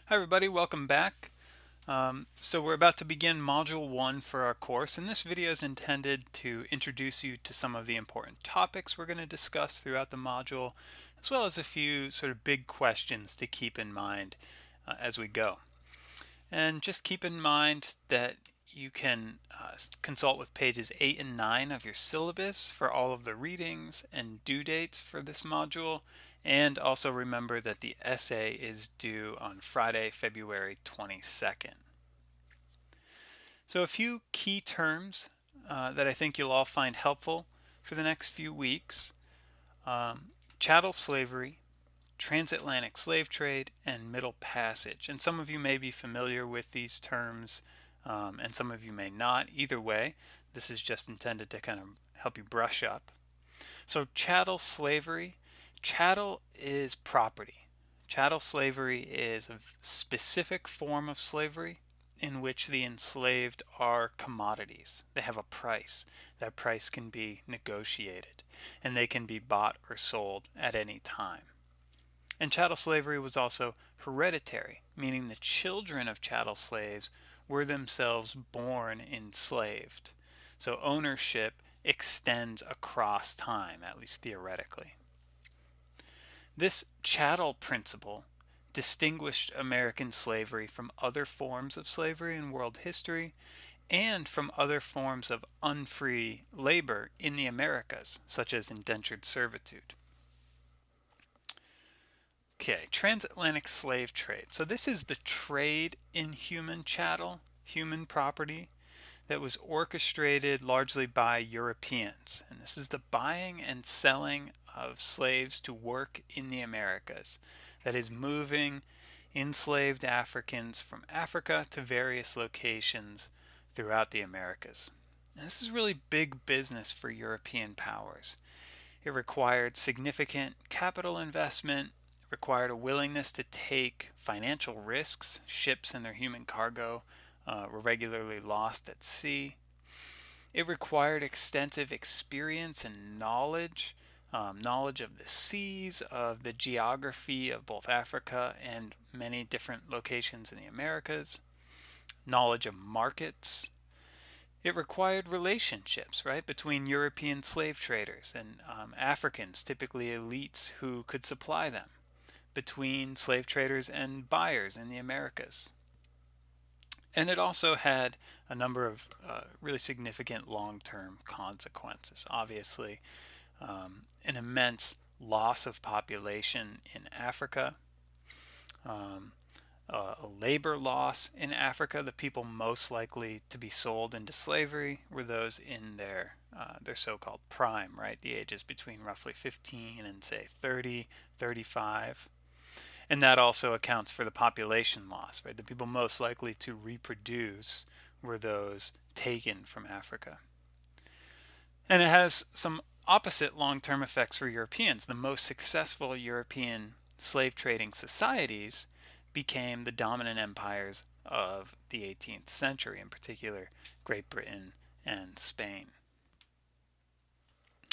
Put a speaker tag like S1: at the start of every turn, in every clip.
S1: Hi everybody, welcome back. So we're about to begin Module 1 for our course, and this video is intended to introduce you to some of the important topics we're going to discuss throughout the module, as well as a few sort of big questions to keep in mind as we go. And just keep in mind that you can consult with pages 8 and 9 of your syllabus for all of the readings and due dates for this module. And also remember that the essay is due on Friday, February 22nd. So a few key terms that I think you'll all find helpful for the next few weeks. Chattel slavery, transatlantic slave trade, and middle passage. And some of you may be familiar with these terms, and some of you may not. Either way, this is just intended to kind of help you brush up. So chattel slavery, chattel is property. Chattel slavery is a specific form of slavery in which the enslaved are commodities. They have a price. That price can be negotiated, and they can be bought or sold at any time. And chattel slavery was also hereditary, meaning the children of chattel slaves were themselves born enslaved. So ownership extends across time, at least theoretically. This chattel principle distinguished American slavery from other forms of slavery in world history and from other forms of unfree labor in the Americas, such as indentured servitude. Okay, transatlantic slave trade. So this is the trade in human chattel, human property, that was orchestrated largely by Europeans. And this is the buying and selling of slaves to work in the Americas. That is moving enslaved Africans from Africa to various locations throughout the Americas. And this is really big business for European powers. It required significant capital investment, required a willingness to take financial risks. Ships and their human cargo were regularly lost at sea. It required extensive experience and knowledge, knowledge of the seas, of the geography of both Africa and many different locations in the Americas, knowledge of markets. It required relationships, right, between European slave traders and Africans, typically elites who could supply them, between slave traders and buyers in the Americas. And it also had a number of really significant long-term consequences. Obviously, an immense loss of population in Africa, a labor loss in Africa. The people most likely to be sold into slavery were those in their so-called prime, right? The ages between roughly 15 and say 30, 35. And that also accounts for the population loss, right? The people most likely to reproduce were those taken from Africa. And it has some opposite long-term effects for Europeans. The most successful European slave trading societies became the dominant empires of the 18th century, in particular Great Britain and Spain.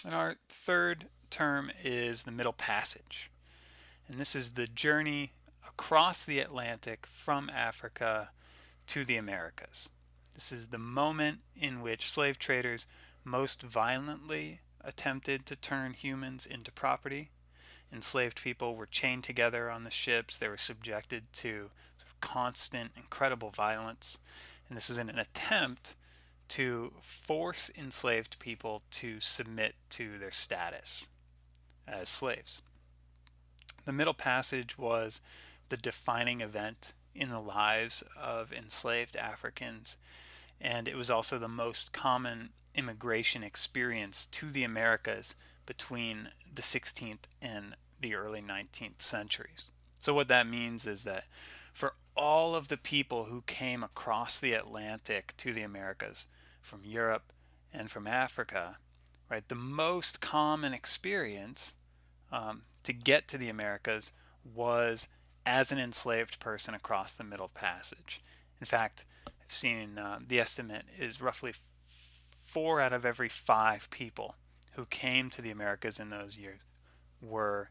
S1: And our third term is the Middle Passage. And this is the journey across the Atlantic from Africa to the Americas. This is the moment in which slave traders most violently attempted to turn humans into property. Enslaved people were chained together on the ships. They were subjected to constant, incredible violence. And this is in an attempt to force enslaved people to submit to their status as slaves. The Middle Passage was the defining event in the lives of enslaved Africans, and it was also the most common immigration experience to the Americas between the 16th and the early 19th centuries. So what that means is that for all of the people who came across the Atlantic to the Americas from Europe and from Africa, right, the most common experience to get to the Americas was as an enslaved person across the Middle Passage. In fact, I've seen the estimate is roughly 4 out of every 5 people who came to the Americas in those years were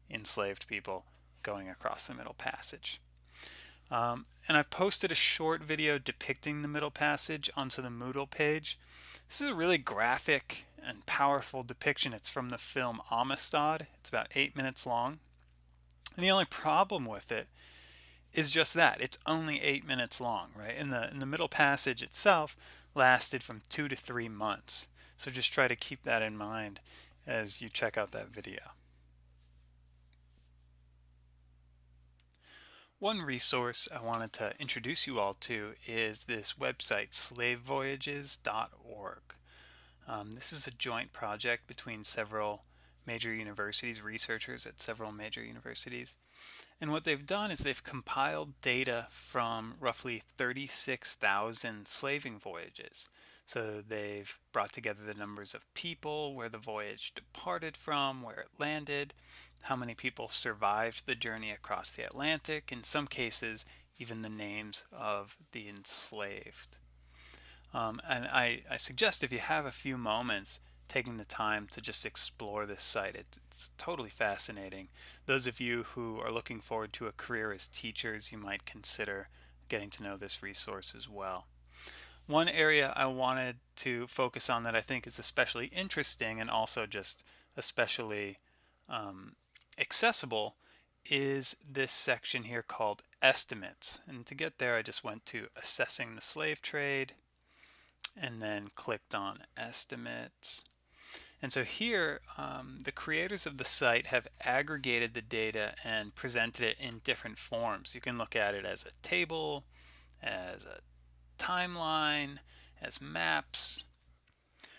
S1: enslaved people going across the Middle Passage. And I've posted a short video depicting the Middle Passage onto the Moodle page. This is a really graphic and powerful depiction. It's from the film Amistad. It's about 8 minutes long. And the only problem with it is just that it's only 8 minutes long, right? In the Middle Passage itself lasted from 2 to 3 months. So just try to keep that in mind as you check out that video. One resource I wanted to introduce you all to is this website, slavevoyages.org. This is a joint project between several major universities, researchers at several major universities. And what they've done is they've compiled data from roughly 36,000 slaving voyages. So they've brought together the numbers of people, where the voyage departed from, where it landed, how many people survived the journey across the Atlantic, in some cases, even the names of the enslaved. And I suggest if you have a few moments, taking the time to just explore this site. It's totally fascinating. Those of you who are looking forward to a career as teachers, you might consider getting to know this resource as well. One area I wanted to focus on that I think is especially interesting and also just especially accessible is this section here called estimates. And to get there, I just went to assessing the slave trade and then clicked on estimates. And so here, the creators of the site have aggregated the data and presented it in different forms. You can look at it as a table, as a timeline, as maps.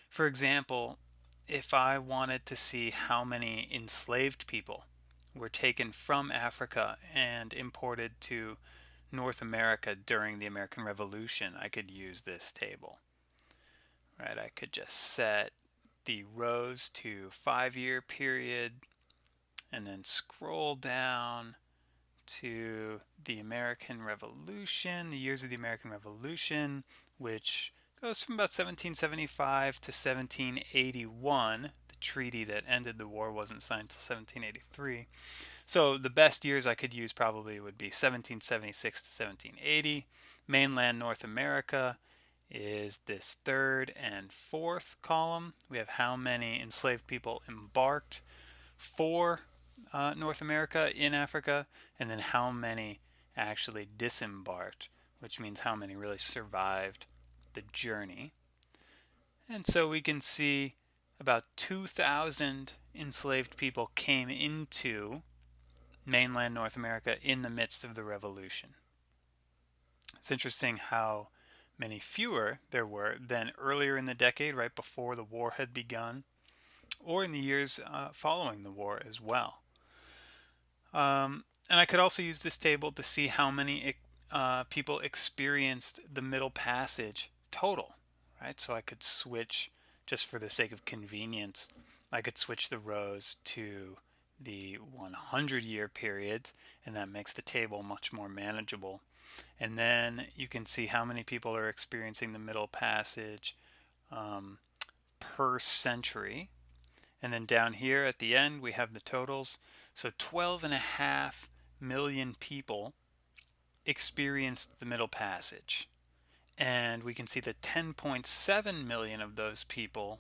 S1: For example, if I wanted to see how many enslaved people were taken from Africa and imported to North America during the American Revolution, I could use this table. Right, I could just set the rows to 5-year period and then scroll down to the American Revolution, the years of the American Revolution, which goes from about 1775 to 1781. The treaty that ended the war wasn't signed until 1783. So the best years I could use probably would be 1776 to 1780. Mainland North America is this third and fourth column. We have how many enslaved people embarked for North America in Africa, and then how many actually disembarked, which means how many really survived the journey. And so we can see about 2,000 enslaved people came into mainland North America in the midst of the Revolution. It's interesting how many fewer there were than earlier in the decade, right before the war had begun, or in the years following the war as well. And I could also use this table to see how many people experienced the Middle Passage total, right? So I could switch, just for the sake of convenience, I could switch the rows to the 100-year periods, and that makes the table much more manageable. And then you can see how many people are experiencing the Middle Passage per century. And then down here at the end, we have the totals. So 12.5 million people experienced the Middle Passage. And we can see that 10.7 million of those people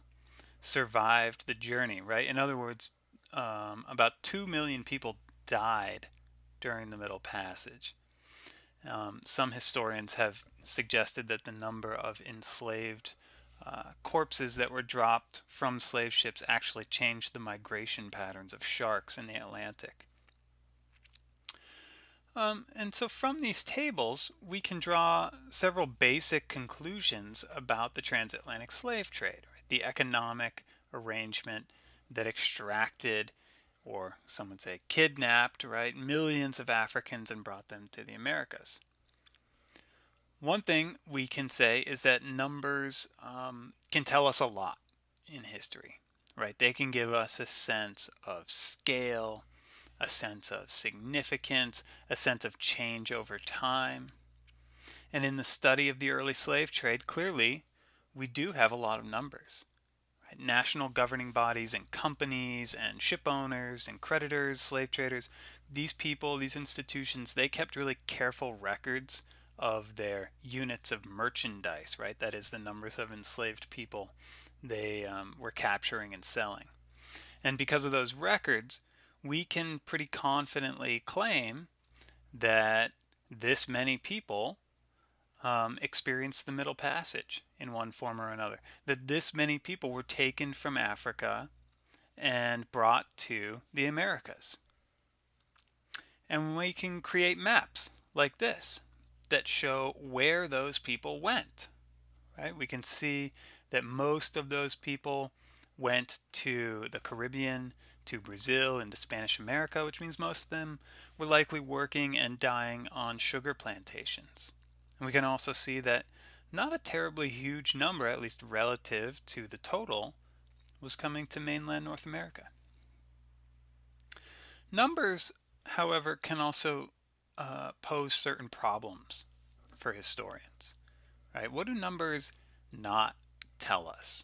S1: survived the journey, right? In other words, about 2 million people died during the Middle Passage. Some historians have suggested that the number of enslaved corpses that were dropped from slave ships actually changed the migration patterns of sharks in the Atlantic. And so from these tables, we can draw several basic conclusions about the transatlantic slave trade, right? The economic arrangement that extracted, or some would say kidnapped, right, millions of Africans and brought them to the Americas. One thing we can say is that numbers can tell us a lot in history, right? They can give us a sense of scale, a sense of significance, a sense of change over time. And in the study of the early slave trade, clearly, we do have a lot of numbers. National governing bodies and companies and ship owners and creditors, slave traders, these people, these institutions, they kept really careful records of their units of merchandise, right? That is the numbers of enslaved people they were capturing and selling. And because of those records, we can pretty confidently claim that this many people experienced the Middle Passage in one form or another. That this many people were taken from Africa and brought to the Americas. And we can create maps like this that show where those people went. Right? We can see that most of those people went to the Caribbean, to Brazil, and to Spanish America, which means most of them were likely working and dying on sugar plantations. And we can also see that not a terribly huge number, at least relative to the total, was coming to mainland North America. Numbers, however, can also pose certain problems for historians. Right? What do numbers not tell us?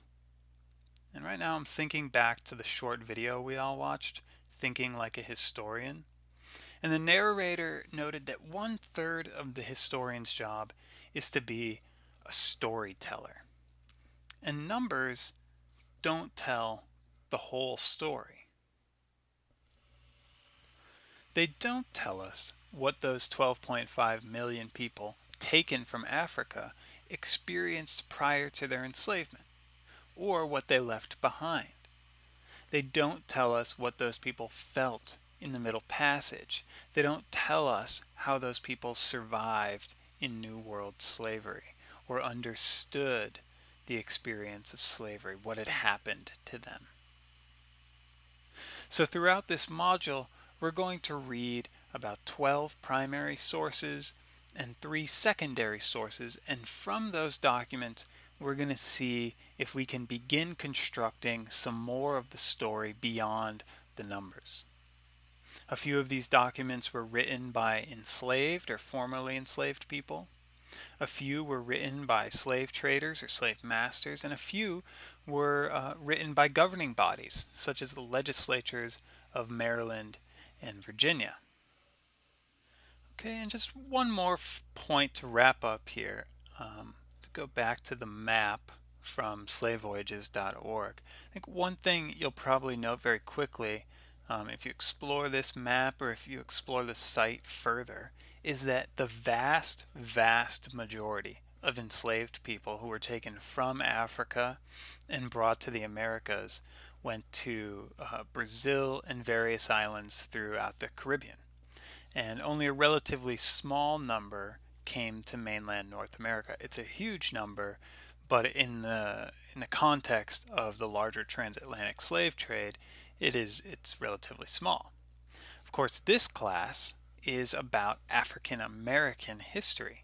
S1: And right now I'm thinking back to the short video we all watched, Thinking Like a Historian. And the narrator noted that 1/3 of the historian's job is to be a storyteller. And numbers don't tell the whole story. They don't tell us what those 12.5 million people taken from Africa experienced prior to their enslavement, or what they left behind. They don't tell us what those people felt in the Middle Passage. They don't tell us how those people survived in New World slavery or understood the experience of slavery, what had happened to them. So throughout this module, we're going to read about 12 primary sources and 3 secondary sources, and from those documents we're going to see if we can begin constructing some more of the story beyond the numbers. A few of these documents were written by enslaved or formerly enslaved people. A few were written by slave traders or slave masters, and a few were written by governing bodies, such as the legislatures of Maryland and Virginia. Okay, and just one more point to wrap up here. To go back to the map from slavevoyages.org. I think one thing you'll probably note very quickly if you explore this map or if you explore the site further is that the vast majority of enslaved people who were taken from Africa and brought to the Americas went to Brazil and various islands throughout the Caribbean. And only a relatively small number came to mainland North America. It's a huge number, but in the context of the larger transatlantic slave trade, it's relatively small. Of course, this class is about African American history,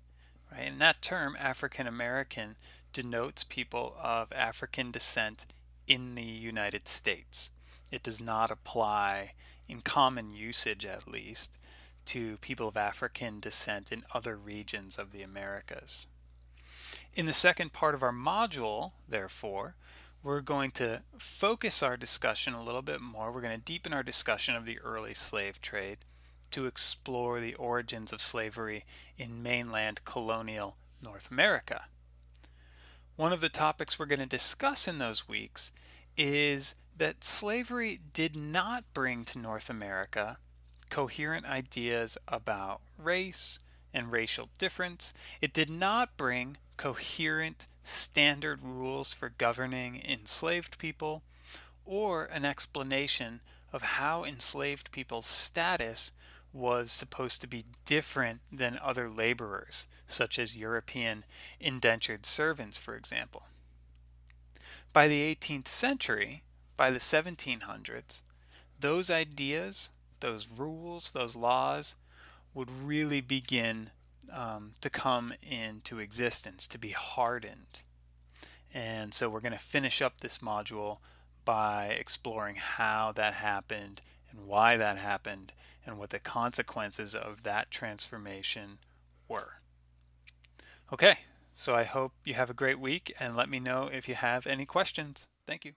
S1: right? And that term, African American, denotes people of African descent in the United States. It does not apply, in common usage at least, to people of African descent in other regions of the Americas. In the second part of our module, therefore, we're going to focus our discussion a little bit more. We're going to deepen our discussion of the early slave trade to explore the origins of slavery in mainland colonial North America. One of the topics we're going to discuss in those weeks is that slavery did not bring to North America coherent ideas about race and racial difference. It did not bring coherent standard rules for governing enslaved people or an explanation of how enslaved people's status was supposed to be different than other laborers, such as European indentured servants, for example. By the 18th century, by the 1700s, those ideas, those rules, those laws would really begin to come into existence, to be hardened. And so we're going to finish up this module by exploring how that happened and why that happened and what the consequences of that transformation were. Okay, so I hope you have a great week and let me know if you have any questions. Thank you.